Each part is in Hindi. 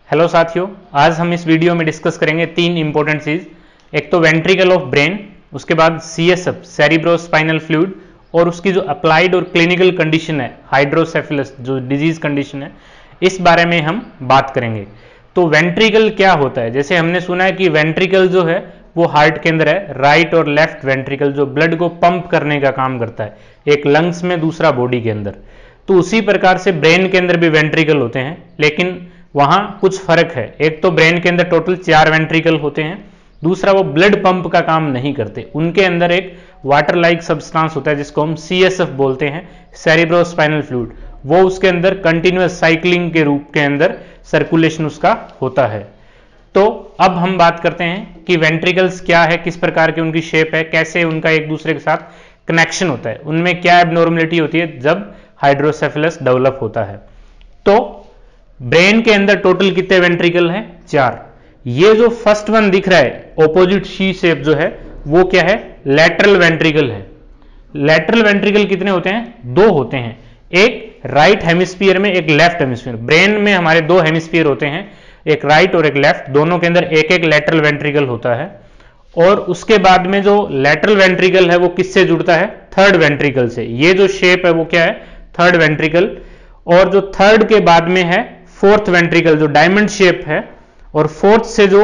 हेलो साथियों, आज हम इस वीडियो में डिस्कस करेंगे तीन इंपॉर्टेंट चीज। एक तो वेंट्रिकल ऑफ ब्रेन, उसके बाद सीएसएफ सेरिब्रोस्पाइनल फ्लूइड, और उसकी जो अप्लाइड और क्लिनिकल कंडीशन है हाइड्रोसेफेलस जो डिजीज कंडीशन है, इस बारे में हम बात करेंगे। तो वेंट्रिकल क्या होता है? जैसे हमने सुना है कि वेंट्रिकल जो है वो हार्ट के अंदर है, राइट और लेफ्ट वेंट्रिकल जो ब्लड को पंप करने का काम करता है, एक लंग्स में दूसरा बॉडी के अंदर। तो उसी प्रकार से ब्रेन के अंदर भी वेंट्रिकल होते हैं, लेकिन वहां कुछ फर्क है। एक तो ब्रेन के अंदर टोटल 4 वेंट्रिकल होते हैं, दूसरा वो ब्लड पंप का काम नहीं करते, उनके अंदर एक वाटर लाइक सब्सटेंस होता है जिसको हम सीएसएफ बोलते हैं, सेरिब्रोस्पाइनल फ्लूइड। वो उसके अंदर कंटिन्यूअस साइक्लिंग के रूप के अंदर सर्कुलेशन उसका होता है। तो अब हम बात करते हैं कि वेंट्रिकल्स क्या है, किस प्रकार की उनकी शेप है, कैसे उनका एक दूसरे के साथ कनेक्शन होता है, उनमें क्या एबनॉर्मलिटी होती है जब हाइड्रोसेफेलस डेवलप होता है। तो ब्रेन के अंदर टोटल कितने वेंट्रिकल हैं? 4। ये जो फर्स्ट वन दिख रहा है ऑपोजिट शी शेप जो है वो क्या है? लैटरल वेंट्रिकल है। लैटरल वेंट्रिकल कितने होते हैं? 2 होते हैं, एक राइट हेमिस्फीयर में, एक लेफ्ट हेमिस्फीयर। ब्रेन में हमारे 2 हेमिस्फीयर होते हैं, एक राइट और एक लेफ्ट, दोनों के अंदर एक एक लैटरल वेंट्रिकल होता है। और उसके बाद में जो लैटरल वेंट्रिकल है वो किससे जुड़ता है? थर्ड वेंट्रिकल से। ये जो शेप है वो क्या है? Third ventricle. और जो थर्ड के बाद में है फोर्थ वेंट्रिकल जो डायमंड शेप है, और फोर्थ से जो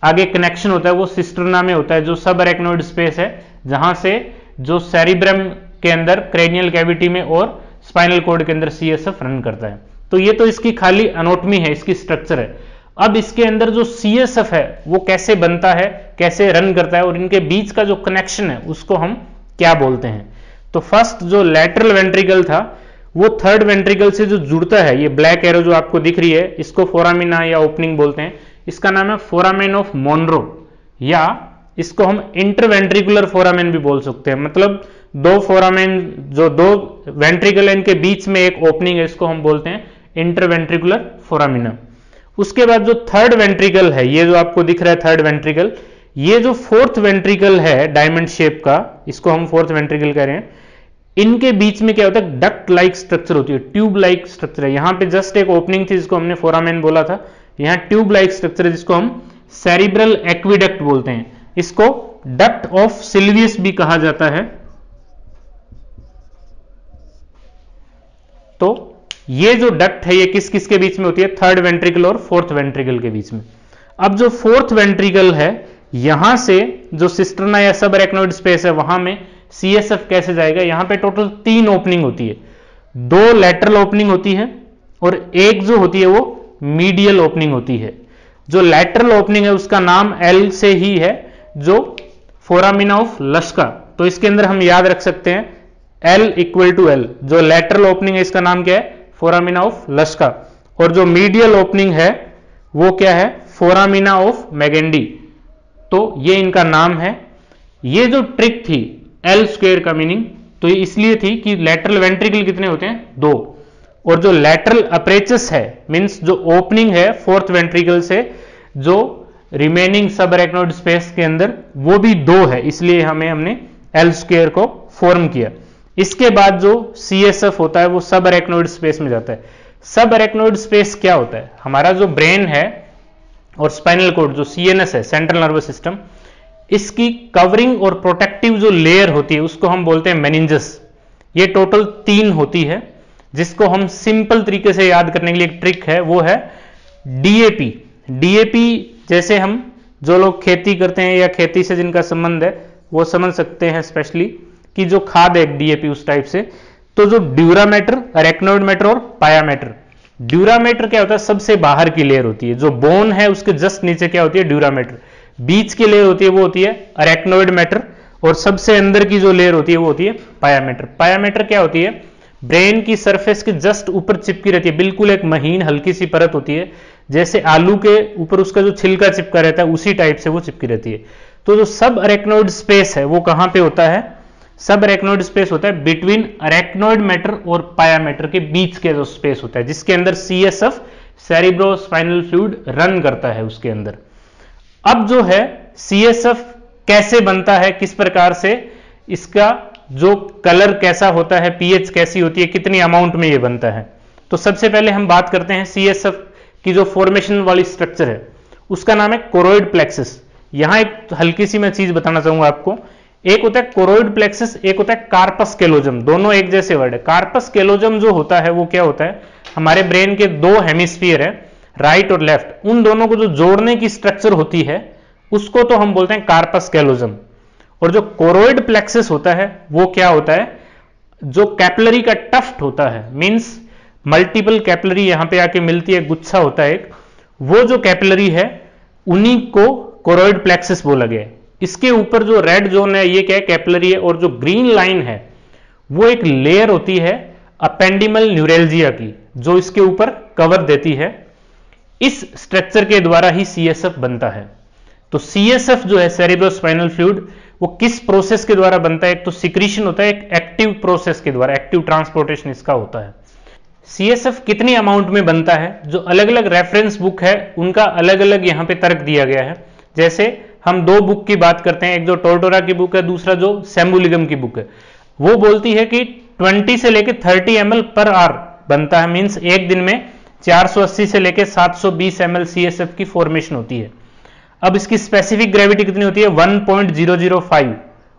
आगे कनेक्शन होता है वो सिस्टर्ना में होता है, जो सब अरेक्नोइड स्पेस है, जहां से जो सेरिब्रम के अंदर क्रेनियल कैविटी में और स्पाइनल कॉर्ड के अंदर सीएसएफ रन करता है। तो ये तो इसकी खाली एनाटॉमी है, इसकी स्ट्रक्चर है। अब इसके अंदर जो सीएसएफ है वो कैसे बनता है, कैसे रन करता है, और इनके बीच का जो कनेक्शन है उसको हम क्या बोलते हैं? तो फर्स्ट जो लैटरल वेंट्रिकल था वो थर्ड वेंट्रिकल से जो जुड़ता है, ये ब्लैक एरो जो आपको दिख रही है, इसको फोरामिना या ओपनिंग बोलते हैं। इसका नाम है फोरामेन ऑफ मोनरो, या इसको हम इंटरवेंट्रिकुलर फोरामेन भी बोल सकते हैं। मतलब 2 फोरामेन, जो 2 वेंट्रिकल इनके बीच में एक ओपनिंग है, इसको हम बोलते हैं इंटरवेंट्रिकुलर फोरामिना। उसके बाद जो थर्ड वेंट्रिकल है, ये जो आपको दिख रहा है थर्ड वेंट्रिकल, ये जो फोर्थ वेंट्रिकल है डायमंड शेप का, इसको हम फोर्थ वेंट्रिकल कह रहे हैं। इनके बीच में क्या होता है? डक्ट लाइक स्ट्रक्चर होती है, ट्यूब लाइक स्ट्रक्चर है। यहां पे जस्ट एक ओपनिंग थी जिसको हमने फोरामेन बोला था, यहां ट्यूब लाइक स्ट्रक्चर है जिसको हम सेरिब्रल एक्विडक्ट बोलते हैं। इसको डक्ट ऑफ सिल्वियस भी कहा जाता है। तो ये जो डक्ट है ये किस किस के बीच में होती है? थर्ड वेंट्रिकल और फोर्थ वेंट्रिकल के बीच में। अब जो फोर्थ वेंट्रिकल है, यहां से जो सिस्टर्ना या सब अरेक्नोइड स्पेस है वहां में सीएसएफ कैसे जाएगा? यहां पे टोटल 3 ओपनिंग होती है, 2 लैटरल ओपनिंग होती है और एक जो होती है वो मीडियल ओपनिंग होती है। जो लैटरल ओपनिंग है उसका नाम एल से ही है, जो फोरामिना ऑफ लस्का। तो इसके अंदर हम याद रख सकते हैं एल इक्वल टू एल। जो लैटरल ओपनिंग है इसका नाम क्या है? Foramina of Luschka. और जो मीडियल ओपनिंग है वो क्या है? Foramina of Magendie. तो ये इनका नाम है। ये जो ट्रिक थी एल स्क्वायर का मीनिंग तो ये इसलिए थी कि लैटरल वेंट्रिकल कितने होते हैं? 2। और जो लैटरल अपेरेचस है, मींस जो ओपनिंग है फोर्थ वेंट्रिकल से जो रिमेनिंग सब अरेक्नोइड स्पेस के अंदर, वो भी 2 है, इसलिए हमने एल स्क्वायर को फॉर्म किया। इसके बाद जो सीएसएफ होता है वो सब अरेक्नोइड स्पेस में जाता है। सब अरेक्नोइड स्पेस क्या होता है? हमारा जो ब्रेन है और स्पाइनल कॉर्ड जो सीएनएस है, सेंट्रल नर्वस सिस्टम, इसकी कवरिंग और प्रोटेक्टिव जो लेयर होती है उसको हम बोलते हैं मेनिंजस। ये टोटल 3 होती है, जिसको हम सिंपल तरीके से याद करने के लिए एक ट्रिक है, वो है डीएपी। डीएपी जैसे हम जो लोग खेती करते हैं या खेती से जिनका संबंध है वो समझ सकते हैं, स्पेशली कि जो खाद है डीएपी उस टाइप से। तो जो ड्यूरामेटर, अरेक्नोइड मैटर और पायामेटर। ड्यूरामेटर क्या होता है? सबसे बाहर की लेयर होती है, जो बोन है उसके जस्ट नीचे क्या होती है? ड्यूरामेटर। बीच की लेयर होती है वो होती है अरेक्नोइड मैटर, और सबसे अंदर की जो लेयर होती है वो होती है पायामेटर। पायामेटर क्या होती है? ब्रेन की सरफेस के जस्ट ऊपर चिपकी रहती है, बिल्कुल एक महीन हल्की सी परत होती है, जैसे आलू के ऊपर उसका जो छिलका चिपका रहता है उसी टाइप से वो चिपकी रहती है। तो जो सब अरेक्नोइड स्पेस है वो कहां पे होता है? सब अरेक्नोइड स्पेस होता है बिटवीन अरेक्नोइड मैटर और पायामेटर के बीच के जो स्पेस होता है, जिसके अंदर सीएसएफ सेरिब्रोस्पाइनल फ्लूइड रन करता है उसके अंदर। अब जो है सीएसएफ कैसे बनता है, किस प्रकार से, इसका जो कलर कैसा होता है, पीएच कैसी होती है, कितनी अमाउंट में ये बनता है। तो सबसे पहले हम बात करते हैं सीएसएफ की जो फॉर्मेशन वाली स्ट्रक्चर है उसका नाम है कोरोइड प्लेक्सस। यहां एक हल्की सी मैं चीज बताना चाहूंगा आपको, एक होता है कोरोइड प्लेक्सस, एक होता है कार्पस कैलोजम, दोनों एक जैसे वर्ड है। कार्पस कैलोजम जो होता है वो क्या होता है, हमारे ब्रेन के दो हेमिस्फीयर है, राइट और लेफ्ट, उन दोनों को जो जोड़ने की स्ट्रक्चर होती है उसको तो हम बोलते हैं कार्पस कैलोजम। और जो कोरोइड प्लेक्सस होता है वो क्या होता है, जो कैपिलरी का टफ्ट होता है, मींस मल्टीपल कैपिलरी यहां पे आके मिलती है, गुच्छा होता है एक, वो जो कैपिलरी है उन्हीं को कोरोइड प्लेक्सस बोला गया है। इसके ऊपर जो रेड जोन है ये क्या है, कैपिलरी है, और जो ग्रीन लाइन है वो एक लेयर होती है अपेंडिमल न्यूरेल्जिया की, जो इसके ऊपर कवर देती है। इस स्ट्रक्चर के द्वारा ही सीएसएफ बनता है। तो सीएसएफ जो है सेरिब्रोस्पाइनल फ्लूइड, वो किस प्रोसेस के द्वारा बनता है, एक तो सिक्रीशन होता है, एक एक्टिव प्रोसेस के द्वारा, एक्टिव ट्रांसपोर्टेशन इसका होता है। सीएसएफ कितनी अमाउंट में बनता है, जो अलग अलग रेफरेंस बुक है उनका अलग अलग यहां पे तर्क दिया गया है। जैसे हम दो बुक की बात करते हैं, एक जो टोरटोरा की बुक है, दूसरा जो सैम्बुलिगम की बुक है, वो बोलती है कि 20 से लेकर 30 ml पर आवर बनता है, मींस एक दिन में 480 से लेकर 720 ml सीएसएफ की फॉर्मेशन होती है। अब इसकी स्पेसिफिक ग्रेविटी कितनी होती है, 1.005,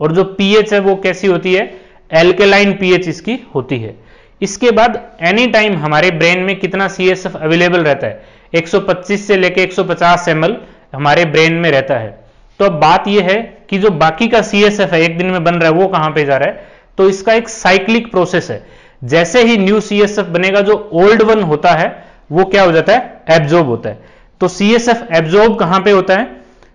और जो पीएच है वो कैसी होती है, एल्केलाइन पीएच इसकी होती है। इसके बाद एनी टाइम हमारे ब्रेन में कितना सीएसएफ अवेलेबल रहता है, 125 से लेकर 150 ml हमारे ब्रेन में रहता है। तो अब बात यह है कि जो बाकी का सीएसएफ है एक दिन में बन रहा है वो कहां पे जा रहा है, तो इसका एक साइक्लिक प्रोसेस है। जैसे ही न्यू सीएसएफ बनेगा, जो ओल्ड वन होता है वो क्या हो जाता है, एब्जॉर्ब होता है। तो सीएसएफ एब्जॉर्ब कहां पे होता है,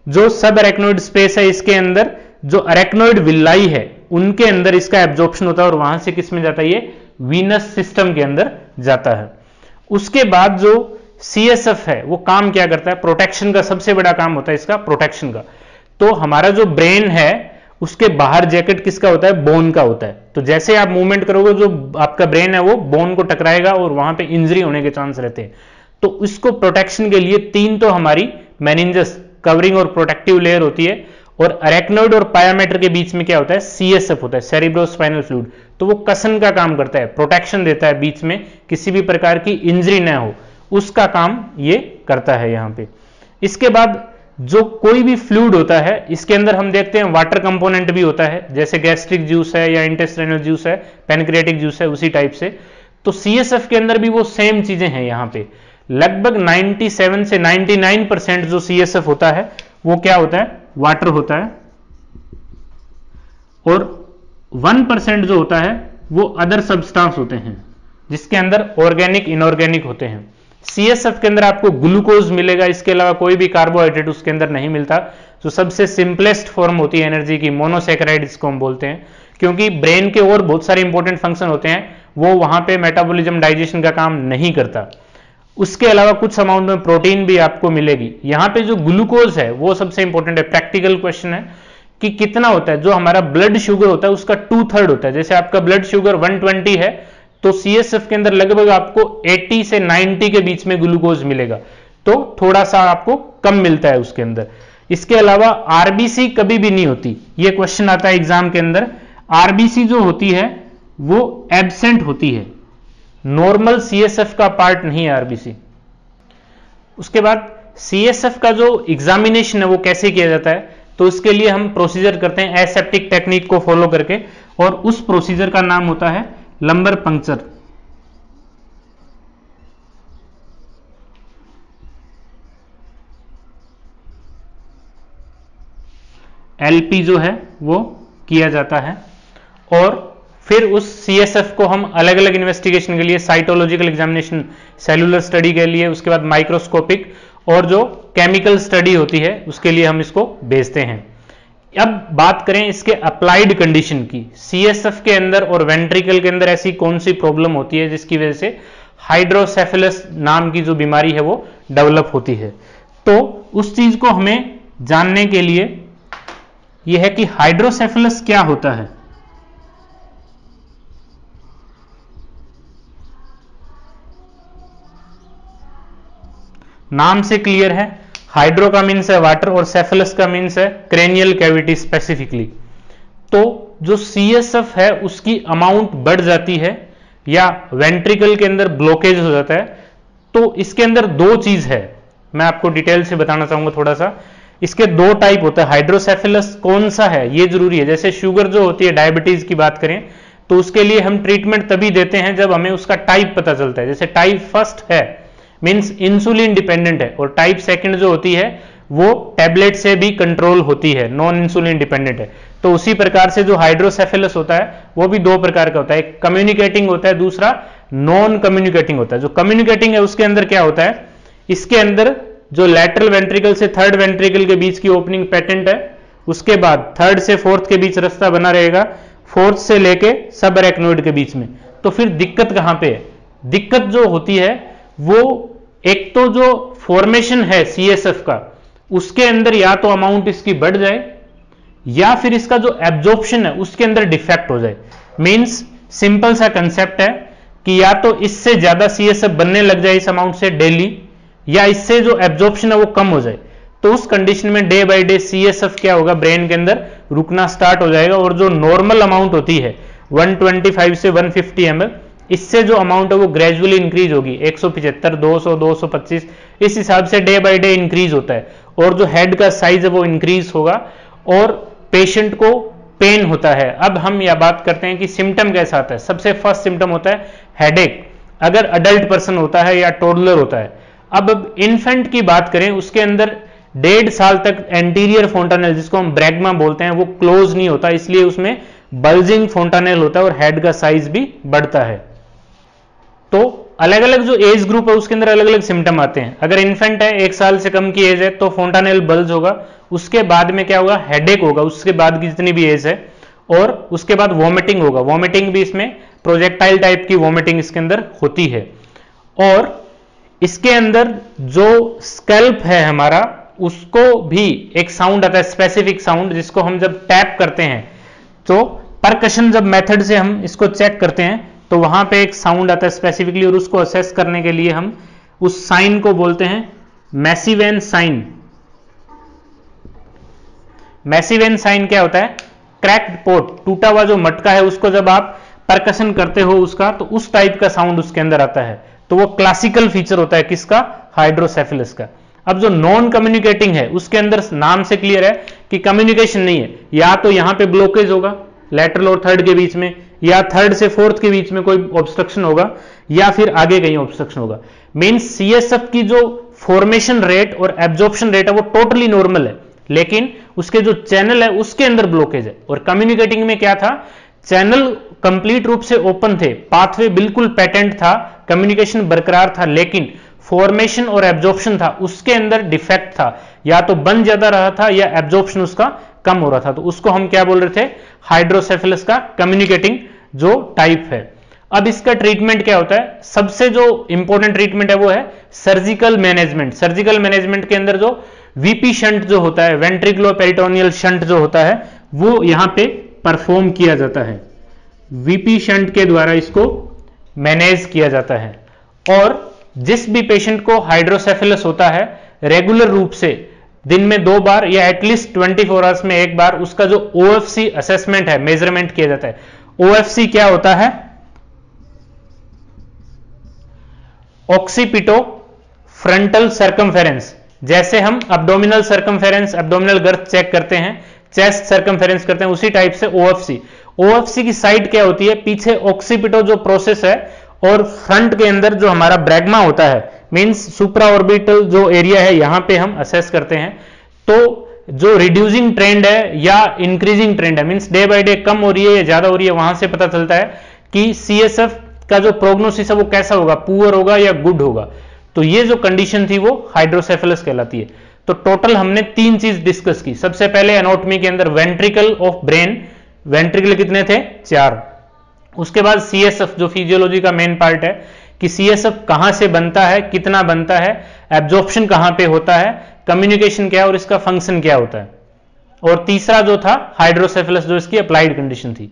जो सब अरेक्नोइड स्पेस है इसके अंदर, जो अरेक्नोइड विल्लाई है उनके अंदर इसका एब्जॉर्प्शन होता है, और वहां से किस में जाता है, ये वीनस सिस्टम के अंदर जाता है। उसके बाद जो सीएसएफ है वो काम क्या करता है, प्रोटेक्शन का सबसे बड़ा काम होता है इसका, प्रोटेक्शन का। तो हमारा जो ब्रेन है उसके बाहर जैकेट किसका होता है, बोन का होता है। तो जैसे आप मूवमेंट करोगे जो आपका ब्रेन है वो बोन को टकराएगा और वहां पे इंजरी होने के चांस रहते हैं। तो इसको प्रोटेक्शन के लिए तीन तो हमारी मेनिंजस कवरिंग और प्रोटेक्टिव लेयर होती है, और अरेक्नोइड और पायामेटर के बीच में क्या होता है, सीएसएफ होता है, सेरिब्रोस्पाइनल फ्लूइड। तो वो कसन का काम करता है, प्रोटेक्शन देता है, बीच में किसी भी प्रकार की इंजरी ना हो उसका काम ये करता है यहां पे। इसके बाद जो कोई भी फ्लूइड होता है इसके अंदर हम देखते हैं वाटर कंपोनेंट भी होता है, जैसे गैस्ट्रिक जूस है या इंटेस्टाइनल जूस है, पैनक्रियाटिक जूस है, उसी टाइप से। तो सीएसएफ के अंदर भी वो सेम चीजें हैं यहां पे। लगभग 97 से 99% जो सीएसएफ होता है वो क्या होता है, वाटर होता है, और 1% जो होता है वो अदर सब्सटेंस होते हैं, जिसके अंदर ऑर्गेनिक इनऑर्गेनिक होते हैं। सीएसएफ के अंदर आपको ग्लूकोज मिलेगा, इसके अलावा कोई भी कार्बोहाइड्रेट उसके अंदर नहीं मिलता। जो सबसे सिंपलेस्ट फॉर्म होती है एनर्जी की, मोनोसैकेराइड इसको हम बोलते हैं, क्योंकि ब्रेन के और बहुत सारे इंपॉर्टेंट फंक्शन होते हैं वो वहां पे मेटाबॉलिज्म डाइजेशन का काम नहीं करता। उसके अलावा कुछ अमाउंट में प्रोटीन भी आपको मिलेगी। यहां पे जो ग्लूकोज है वो सबसे इंपॉर्टेंट है, प्रैक्टिकल क्वेश्चन है कि कितना होता है। जो हमारा ब्लड शुगर होता है उसका 2/3 होता है। जैसे आपका ब्लड शुगर 120 है तो सीएसएफ के अंदर लगभग आपको 80 से 90 के बीच में ग्लूकोज मिलेगा, तो थोड़ा सा आपको कम मिलता है उसके अंदर। इसके अलावा आरबीसी कभी भी नहीं होती, ये क्वेश्चन आता है एग्जाम के अंदर। आरबीसी जो होती है वो एब्सेंट होती है, नॉर्मल सीएसएफ का पार्ट नहीं है आरबीसी। उसके बाद सीएसएफ का जो एग्जामिनेशन है वो कैसे किया जाता है, तो इसके लिए हम प्रोसीजर करते हैं एसेप्टिक टेक्निक को फॉलो करके, और उस प्रोसीजर का नाम होता है लंबर पंक्चर। एलपी जो है वो किया जाता है, और फिर उस सीएसएफ को हम अलग अलग इन्वेस्टिगेशन के लिए, साइटोलॉजिकल एग्जामिनेशन सेलुलर स्टडी के लिए, उसके बाद माइक्रोस्कोपिक और जो केमिकल स्टडी होती है उसके लिए हम इसको भेजते हैं। अब बात करें इसके अप्लाइड कंडीशन की, सीएसएफ के अंदर और वेंट्रिकल के अंदर ऐसी कौन सी प्रॉब्लम होती है जिसकी वजह से हाइड्रोसेफेलस नाम की जो बीमारी है वो डेवलप होती है। तो उस चीज को हमें जानने के लिए यह है कि हाइड्रोसेफेलस क्या होता है। नाम से क्लियर है, हाइड्रो का मीन्स है वाटर और सेफेलस का मीन्स है क्रेनियल कैविटी स्पेसिफिकली। तो जो सीएसएफ है उसकी अमाउंट बढ़ जाती है या वेंट्रिकल के अंदर ब्लॉकेज हो जाता है, तो इसके अंदर दो चीज है, मैं आपको डिटेल से बताना चाहूंगा थोड़ा सा। इसके दो टाइप होता है। हाइड्रोसेफेलस कौन सा है ये जरूरी है। जैसे शुगर जो होती है, डायबिटीज की बात करें तो उसके लिए हम ट्रीटमेंट तभी देते हैं जब हमें उसका टाइप पता चलता है। जैसे टाइप फर्स्ट है मींस इंसुलिन डिपेंडेंट है, और टाइप सेकंड जो होती है वो टैबलेट से भी कंट्रोल होती है, नॉन इंसुलिन डिपेंडेंट है। तो उसी प्रकार से जो हाइड्रोसेफेलस होता है वो भी दो प्रकार का होता है, एक कम्युनिकेटिंग होता है, दूसरा नॉन कम्युनिकेटिंग होता है। जो कम्युनिकेटिंग है उसके अंदर क्या होता है, इसके अंदर जो लैटरल वेंट्रिकल से थर्ड वेंट्रिकल के बीच की ओपनिंग पेटेंट है, उसके बाद थर्ड से फोर्थ के बीच रास्ता बना रहेगा, फोर्थ से लेके सब अरेक्नोइड के बीच में। तो फिर दिक्कत कहां पे है, दिक्कत जो होती है वो एक तो जो फॉर्मेशन है सीएसएफ का उसके अंदर या तो अमाउंट इसकी बढ़ जाए या फिर इसका जो एब्जॉर्प्शन है उसके अंदर डिफेक्ट हो जाए। मींस सिंपल सा कंसेप्ट है कि या तो इससे ज्यादा सीएसएफ बनने लग जाए इस अमाउंट से डेली, या इससे जो एब्जॉर्प्शन है वो कम हो जाए। तो उस कंडीशन में डे बाय डे सीएसएफ क्या होगा, ब्रेन के अंदर रुकना स्टार्ट हो जाएगा, और जो नॉर्मल अमाउंट होती है 125 से 150 ml, इससे जो अमाउंट है वो ग्रेजुअली इंक्रीज होगी, 175, 200, 225, इस हिसाब से डे बाय डे इंक्रीज होता है। और जो हेड का साइज है वो इंक्रीज होगा और पेशेंट को पेन होता है। अब हम यह बात करते हैं कि सिम्टम कैसा आता है। सबसे फर्स्ट सिम्टम होता है हेडेक, अगर अडल्ट पर्सन होता है या टोडलर होता है। अब इन्फेंट की बात करें उसके अंदर 1.5 साल तक एंटीरियर फोंटानेल जिसको हम ब्रैग्मा बोलते हैं वो क्लोज नहीं होता, इसलिए उसमें बल्जिंग फोंटानेल होता है और हेड का साइज भी बढ़ता है। तो अलग अलग जो एज ग्रुप है उसके अंदर अलग अलग सिम्टम आते हैं। अगर इन्फेंट है, 1 साल से कम की एज है, तो फोंटानेल बल्ज होगा, उसके बाद में क्या होगा, हेडेक होगा, उसके बाद की जितनी भी एज है, और उसके बाद वॉमिटिंग होगा। वॉमिटिंग भी इसमें प्रोजेक्टाइल टाइप की वॉमिटिंग इसके अंदर होती है। और इसके अंदर जो स्कैल्प है हमारा उसको भी एक साउंड आता है, स्पेसिफिक साउंड, जिसको हम जब टैप करते हैं तो परकशन जब मेथड से हम इसको चेक करते हैं तो वहां पे एक साउंड आता है स्पेसिफिकली, और उसको असेस करने के लिए हम उस साइन को बोलते हैं मैसिवेन साइन। मैसिवेन साइन क्या होता है, क्रैक्ड पोट, टूटा हुआ जो मटका है उसको जब आप परकशन करते हो उसका, तो उस टाइप का साउंड उसके अंदर आता है। तो वो क्लासिकल फीचर होता है किसका, हाइड्रोसेफेलस का। अब जो नॉन कम्युनिकेटिंग है उसके अंदर नाम से क्लियर है कि कम्युनिकेशन नहीं है, या तो यहां पे ब्लॉकेज होगा लैटरल और थर्ड के बीच में, या थर्ड से फोर्थ के बीच में कोई ऑब्स्ट्रक्शन होगा, या फिर आगे कहीं ऑब्स्ट्रक्शन होगा। मींस सीएसएफ की जो फॉर्मेशन रेट और एब्जॉर्प्शन रेट है वो टोटली नॉर्मल है, लेकिन उसके जो चैनल है उसके अंदर ब्लॉकेज है। और कम्युनिकेटिंग में क्या था, चैनल कंप्लीट रूप से ओपन थे, पाथवे बिल्कुल पेटेंट था, कम्युनिकेशन बरकरार था, लेकिन फॉर्मेशन और एब्जॉर्प्शन था उसके अंदर डिफेक्ट था, या तो बन ज्यादा रहा था या एब्जॉर्प्शन उसका कम हो रहा था। तो उसको हम क्या बोल रहे थे, हाइड्रोसेफेलस का कम्युनिकेटिंग जो टाइप है। अब इसका ट्रीटमेंट क्या होता है, सबसे जो इंपॉर्टेंट ट्रीटमेंट है वो है सर्जिकल मैनेजमेंट। सर्जिकल मैनेजमेंट के अंदर जो वीपी शंट जो होता है, वेंट्रिकुलो पेरिटोनियल शंट जो होता है, वो यहां पे परफॉर्म किया जाता है। वीपी शंट के द्वारा इसको मैनेज किया जाता है। और जिस भी पेशेंट को हाइड्रोसेफेलस होता है, रेगुलर रूप से दिन में 2 बार या एटलीस्ट 24 आवर्स में 1 बार उसका जो ओएफसी असेसमेंट है, मेजरमेंट किया जाता है। ओएफसी क्या होता है, ऑक्सीपिटो फ्रंटल सर्कमफेरेंस। जैसे हम abdominal circumference, abdominal girth check करते हैं, चेस्ट सर्कमफेरेंस करते हैं, उसी टाइप से ओएफसी। ओएफसी की साइड क्या होती है, पीछे ऑक्सीपिटो जो प्रोसेस है, और फ्रंट के अंदर जो हमारा ब्रैग्मा होता है, मींस सुप्रा ऑर्बिटल जो एरिया है, यहां पे हम असेस करते हैं। तो जो रिड्यूसिंग ट्रेंड है या इंक्रीजिंग ट्रेंड है, मींस डे बाय डे कम हो रही है या ज्यादा हो रही है, वहां से पता चलता है कि सीएसएफ का जो प्रोग्नोसिस है वो कैसा होगा, पुअर होगा या गुड होगा। तो ये जो कंडीशन थी वो हाइड्रोसेफेलस कहलाती है। तो टोटल हमने 3 चीज डिस्कस की। सबसे पहले एनाटॉमी के अंदर वेंट्रिकल ऑफ ब्रेन, वेंट्रिकल कितने थे, 4। उसके बाद सीएसएफ जो फिजियोलॉजी का मेन पार्ट है कि सीएसएफ कहां से बनता है, कितना बनता है, एब्जॉर्प्शन कहां पे होता है, कम्युनिकेशन क्या है और इसका फंक्शन क्या होता है। और तीसरा जो था हाइड्रोसेफेलस, जो इसकी अप्लाइड कंडीशन थी।